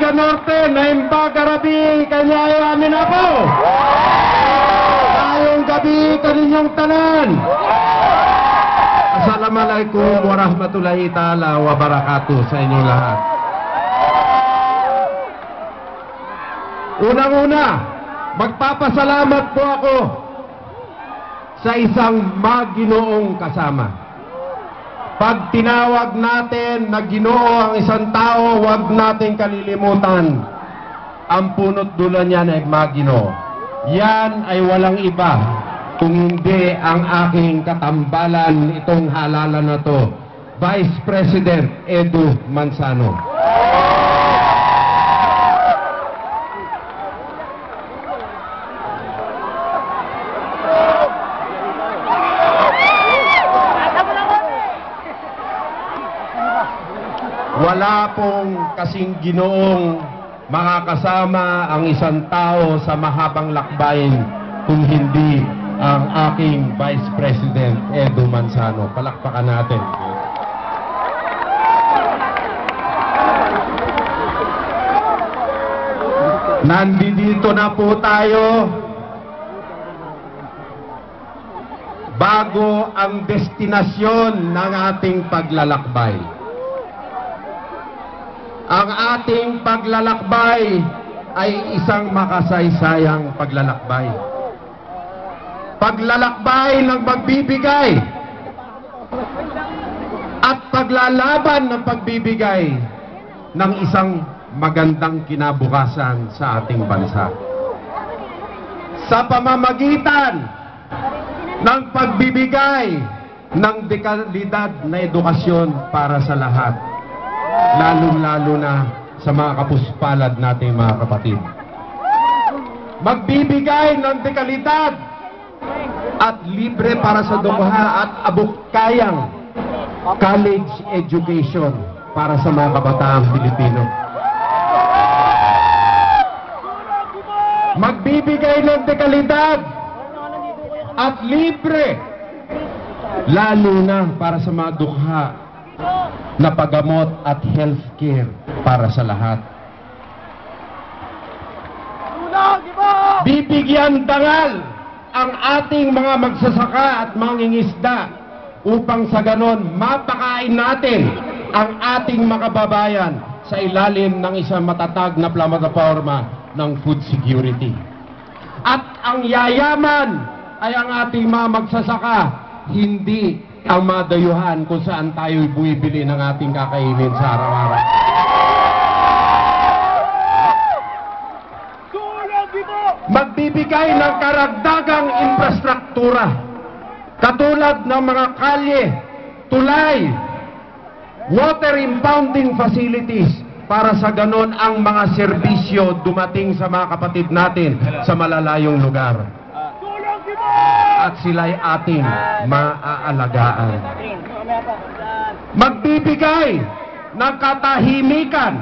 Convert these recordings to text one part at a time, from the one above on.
Villa Norte, Naimba Garabi, kanya amin ako. Tayong gabi kaninyong tanan. Assalamualaikum warahmatullahi ta'ala wabarakatuh sa inyong lahat. Unang-una, magpapasalamat po ako sa isang maginoong kasama. Pag tinawag natin na Ginoo ang isang tao, huwag natin kalilimutan. Ang punot dulo niyan ay Maginoo. Yan ay walang iba kung hindi ang aking katambalan itong halalan na to, Vice President Edu Manzano. Wala pong kasing Ginoong makakasama ang isang tao sa mahabang lakbayin kung hindi ang aking Vice President Edu Manzano. Palakpakan natin. Nandito na po tayo bago ang destinasyon ng ating paglalakbay. Ang ating paglalakbay ay isang makasaysayang paglalakbay. Paglalakbay ng pagbibigay at paglalaban ng pagbibigay ng isang magandang kinabukasan sa ating bansa. Sa pamamagitan ng pagbibigay ng dekalidad na edukasyon para sa lahat, lalong-lalo na sa mga kapuspalad nating mga kapatid. Magbibigay ng dekalidad at libre para sa dukha at abukayang college education para sa mga kabataang Pilipino. Magbibigay ng dekalidad at libre lalo na para sa mga dukha na paggamot at healthcare para sa lahat. Bibigyan dangal ang ating mga magsasaka at mangingisda upang sa ganon mapakain natin ang ating mga kababayan sa ilalim ng isang matatag na plataporma ng food security. At ang yayaman ay ang ating mga magsasaka, hindi ang madayuhan kung saan tayo buibili ng ating kakainin sa araw-araw. Magbibigay ng karagdagang infrastruktura katulad ng mga kalye, tulay, water impounding facilities para sa ganon ang mga serbisyo dumating sa mga kapatid natin sa malalayong lugar. At sila'y ating maaalagaan. Magbibigay ng katahimikan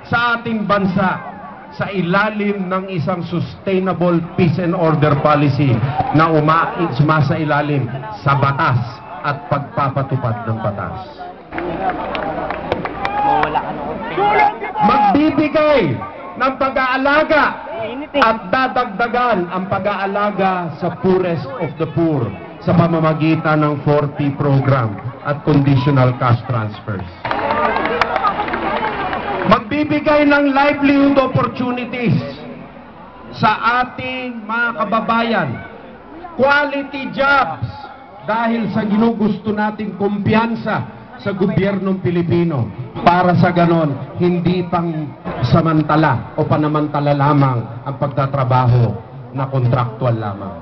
sa ating bansa sa ilalim ng isang sustainable peace and order policy na sumasa ilalim sa batas at pagpapatupad ng batas. Magbibigay ng pag-aalaga at dadagdagan ang pag-aalaga sa poorest of the poor sa pamamagitan ng 4P program at conditional cash transfers. Magbibigay ng livelihood opportunities sa ating mga kababayan, quality jobs dahil sa ginugusto nating kumpiyansa sa gobyernong Pilipino para sa ganon hindi pang samantala o panamantala lamang ang pagtatrabaho na kontraktual lamang.